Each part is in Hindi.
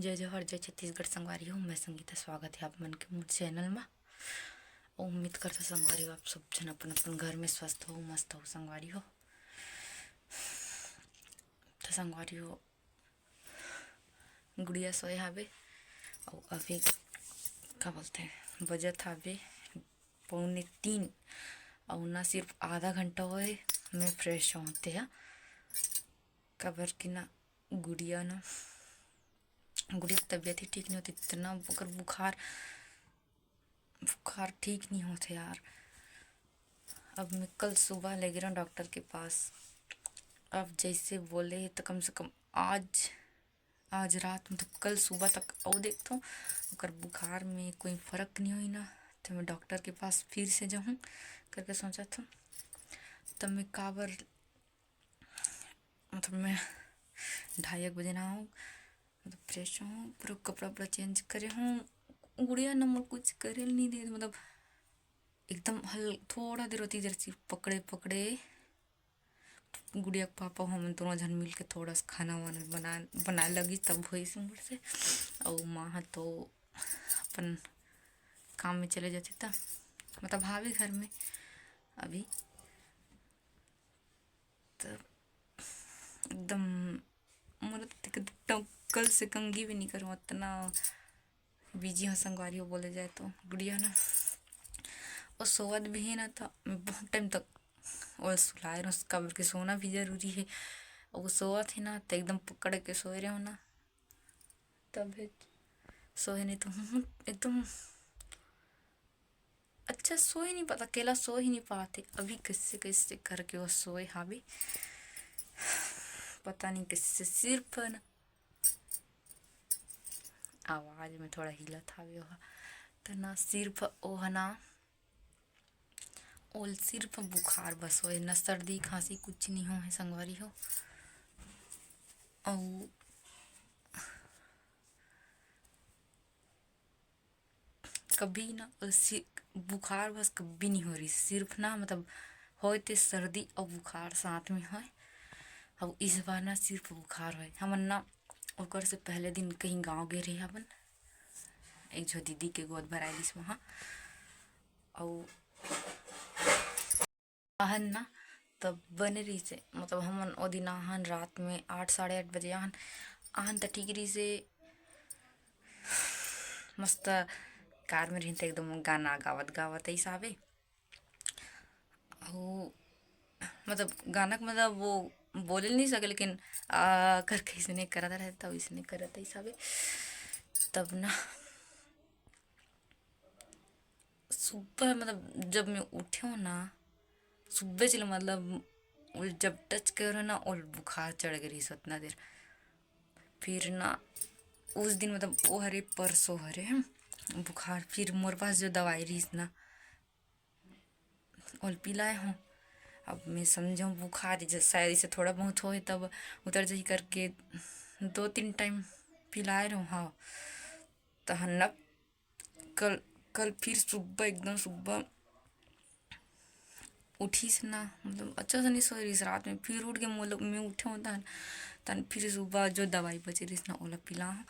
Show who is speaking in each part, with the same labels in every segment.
Speaker 1: जय जोहर जय छत्तीसगढ़ संगवारी हो। मैं संगीता, स्वागत है आप मन के मोर चैनल में। उम्मीद करता संगवारी हो आप सब जन अपन अपन घर में स्वस्थ हो, मस्त हो संगवारी हो। तो संगवारी हो गुड़िया सोए हावे और अभी क्या बोलते हैं बजत हावे 2:45 और ना सिर्फ आधा घंटा होए मैं फ्रेश होते हैं। कबर की ना गुड़िया की तबीयत ही ठीक नहीं होती, इतना बुखार ठीक नहीं होते यार। अब मैं कल सुबह ले गई डॉक्टर के पास। अब जैसे बोले तो कम से कम आज रात मतलब कल सुबह तक और देखता हूँ अगर बुखार में कोई फ़र्क नहीं हुई ना तो मैं डॉक्टर के पास फिर से जाऊँ करके सोचा था। तब मैं काबर मतलब मैं 2:30 बजे ना हूँ, मतलब फ्रेश हूँ, पूरा कपड़ा वपड़ा चेंज करे हूँ। गुड़िया नंबर कुछ करे नहीं दे, मतलब एकदम थोड़ा देर होती देर से पकड़े गुड़िया के पापा हम दोनों जन मिल के थोड़ा सा खाना वाना बनाए लगी तब हुई से। और माँ तो अपन काम में चले जाते था, मतलब भाभी घर में अभी तब एकदम मतलब कल से कंघी भी नहीं करूँ, इतना बिजी हूँ संगवारी हो बोले जाए तो। गुड़िया ना और सोवत भी है ना था, मैं बहुत टाइम तक और सुलाए रहा उसका, बल्कि सोना भी जरूरी है। और वो सोआ थी ना तो एकदम पकड़ के सोए रहे हो ना, तब सोए नहीं तो एकदम अच्छा सोए नहीं पाता, अकेला सो ही नहीं पाते। अभी किससे कैसे करके वो सोए हावी पता नहीं किससे, सिर्फ ना आवाज में थोड़ा हिला था भी वह तो ना, सिर्फ वो है ना और सिर्फ बुखार बस हो ना, सर्दी खांसी कुछ नहीं हो है संगवारी हो। और कभी ना बुखार बस कभी नहीं हो रही, सिर्फ ना मतलब होए ते सर्दी और बुखार साथ में है। अब इस बार ना सिर्फ बुखार है। हमन ना ओकर से पहले दिन कहीं गाँव गए रही अपन, एक जो दीदी के गोद भराइलिस वहाँ। और आहन ना तब बने रही से, मतलब हमन ओ दिन आहन रात में 8 साढ़े 8 बजे आहन तो ठीक रही से मस्त कार में रही एकदम गाना गावत गावत ऐसा आवे। वो मतलब गाना मतलब वो बोले नहीं सके, लेकिन करके इसने करता रहता इसने करता ऐसा आवे। तब ना सुबह मतलब जब मैं उठी हूँ ना सुबह चलो मतलब जब टच करो ना और बुखार चढ़ गई उतना देर। फिर ना उस दिन मतलब वो हरे परसों हरे बुखार, फिर मोर पास जो दवाई रही ना और पिलाए हूँ। अब मैं समझूँ बुखार शायद इसे थोड़ा बहुत हो तब उतर जाई करके 2-3 टाइम पिलाए रहूँ। हाँ तो न कल कल फिर सुबह एकदम सुबह उठी से ना मतलब अच्छा से नहीं सो रही रात में, फिर उठ के मैं उठे होता है तन फिर सुबह जो दवाई बची रही ना ओला पिला हूँ।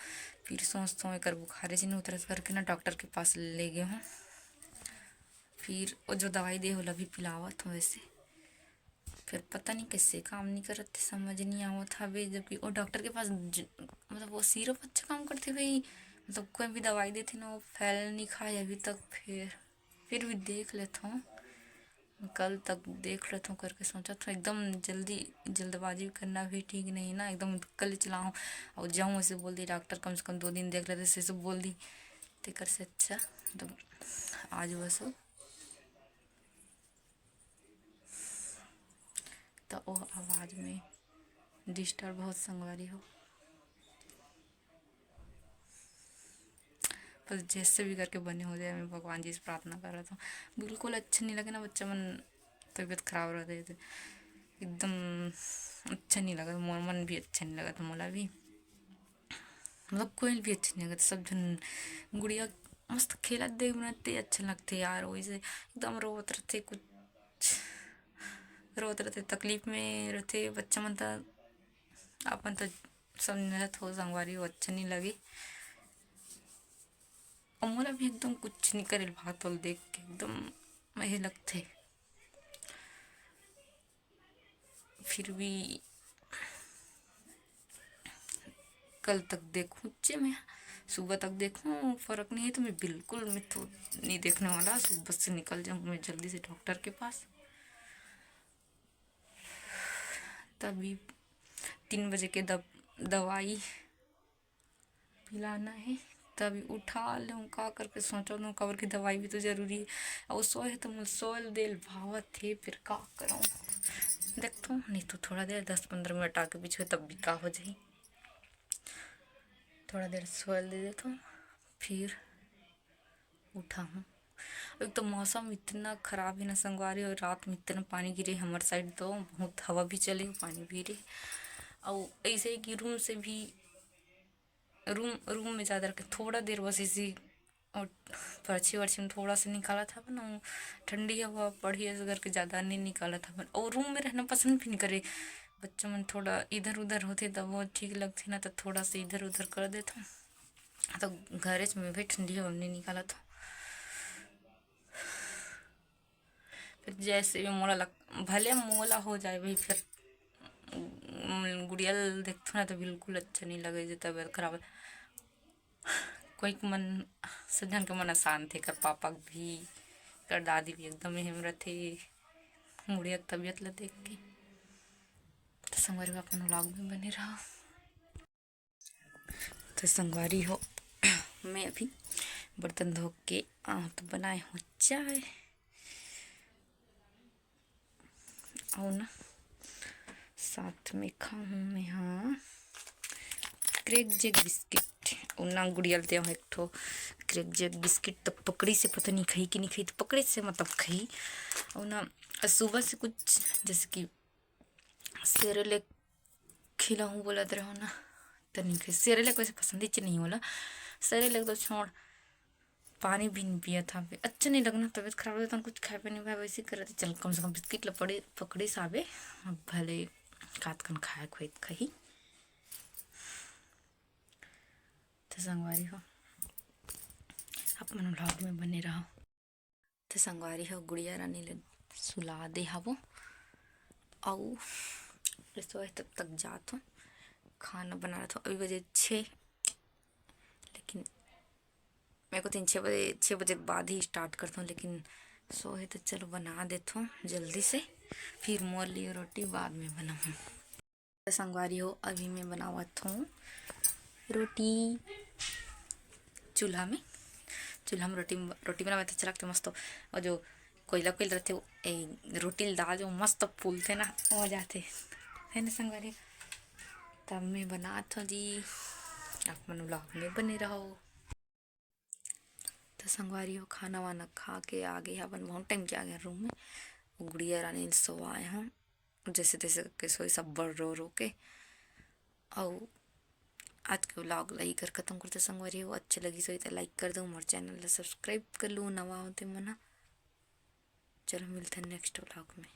Speaker 1: फिर सोचता हूँ एक बुखार से नहीं उतर करके ना डॉक्टर के पास ले गए हूँ। फिर वो जो दवाई दे होला भी पिलावत हूँ वैसे। फिर पता नहीं कैसे काम नहीं करत थे, समझ नहीं आवत हवे, जबकि वो डॉक्टर के पास मतलब वो सिरप अच्छा काम करते भाई, मतलब कोई भी दवाई देते ना वो फैल नहीं खाए अभी तक। फिर भी देख लेता हूँ, कल तक देख लेता हूँ करके सोचा था। एकदम जल्दबाजी करना भी ठीक नहीं ना, एकदम कल चलाऊँ और जाऊँ ऐसे बोल दी डॉक्टर कम से कम 2 दिन देख लेते से सब बोल दी ते कर से अच्छा मतलब आज बस तो वो आवाज़ में डिस्टर्ब बहुत संगवारी हो। बस जैसे भी करके बने हो जाए, मैं भगवान जी से प्रार्थना कर रहा था। बिल्कुल अच्छा नहीं लगे ना बच्चा मन, तबीयत खराब रहते थे एकदम अच्छा नहीं लगा, मोर मन भी अच्छा नहीं लगा था मोला भी, मतलब कोई भी अच्छा नहीं लगा था। सब जन गुड़िया मस्त खेलत देख बनाते अच्छे लगते यार, वैसे एकदम रोत रहते कुछ रोत रहते तकलीफ में रहते बच्चा मन तो अपन तो समझत हो संगवारी हो अच्छा नहीं लगे। और मोला भी एकदम कुछ नहीं करे भात वाल देख के एकदम महे लगथे। फिर भी कल तक देखूं चे मैं, सुबह तक देखूं फर्क नहीं है तो मैं बिल्कुल मैं तो नहीं देखने वाला, सुबह से निकल जाऊँ मैं जल्दी से डॉक्टर के पास। तभी 3 बजे के दवाई पिलाना है। तभी उठा लूँ का करके सोचा लूँ कबर की दवाई भी तो जरूरी है। और सोए तो मुझे सोल देल भावत थे, फिर का करूँ देखता हूँ, नहीं तो थोड़ा देर 10-15 मिनट आके पीछे तब भी का हो जाए। थोड़ा देर सोल दे देता हूँ फिर उठा हूँ। एक तो मौसम इतना खराब है ना संगवारी, और रात में इतना पानी गिरे हमारे साइड तो बहुत हवा भी चले पानी भी गिरे। और ऐसे ही कि रूम से भी रूम रूम में ज़्यादा रखे थोड़ा देर बस इसी, और पर्ची वर्ची में थोड़ा सा निकाला था ना, ठंडी हवा पड़ी ऐसे करके ज़्यादा नहीं निकाला था। और रूम में रहना पसंद भी नहीं करे बच्चा मन, थोड़ा इधर उधर होते तब वो ठीक लगती ना, तो थोड़ा सा इधर उधर कर देता। तो घर में भी ठंडी हवा नहीं निकाला था। फिर जैसे भी मोला लग भले मोला हो जाए भाई, फिर गुड़िया देखते ना तो बिल्कुल अच्छा नहीं लगे जो तबीयत खराब है। कोई के मन सज्जन के मन आसान थे, कर पापा भी कर दादी भी एकदम हिम्मत थे गुड़िया की तबीयत ला देख के। तो संगवारी हो अपन व्लॉग में बने रहा। तो संगवारी हो मैं अभी बर्तन धो के तो बनाए हूँ चाय और ना साथ में खाऊँ मैं हाँ क्रैक जैक बिस्किट। और ना गुड़िया दे एक ठो क्रैक जैक बिस्किट, तो पकड़ी से पता नहीं खाई कि नहीं खाई, तो पकड़ी से मतलब खाई। और ना सुबह से कुछ जैसे कि सेरेलेक खिलाऊँ बोला रहो ना, तो नहीं खाई। सेरेलेक वैसे पसंद ही नहीं होला, सेरेलेक तो छोड़, पानी भी नहीं पिया था। अच्छा नहीं लगना, तबीयत खराब होता कुछ खाए पे नहीं भाई, वैसे ही कर रहे थे चल कम से कम बिस्किट ला पड़े पकड़ी साबे भले कात कन खाए खोत खही। तो संगवारी हो आप मन व्लॉग में बने रहो। तो संगवारी हो गुड़िया रानी ले सुला दे हवो और रसोई तब तक जात हूँ, खाना बना रहा था। अभी बजे 6, लेकिन मेरे को 6 बजे के बाद ही स्टार्ट करता हूँ, लेकिन सोए तो चलो बना देता हूँ जल्दी से, फिर मोर लिए रोटी बाद में बनाऊँ। संगवारी हो अभी मैं बनावत हूँ रोटी चूल्हा में रोटी बनावे तो अच्छा लगते मस्त। और जो कोयला कोयल रहते वो रोटी दाल जो मस्त फूलते ना हो जाते है ना संगवारी। तब मैं बनात हूँ जी, आप मन व्लॉग में बने रहो। तो संगवारी हो खाना वाना खा के आ गए अपन बहुत टाइम के आ गया रूम में। गुड़िया रानी सोवाए हूँ जैसे तैसे करके सोई सब बड़ रो के। और आज के व्लॉग लाइक कर खत्म करते संगवारी हो, अच्छे लगी सोई तो लाइक कर दो, मोर चैनल ला सब्सक्राइब कर लो नवा होते मना। चलो मिलते हैं नेक्स्ट व्लॉग में।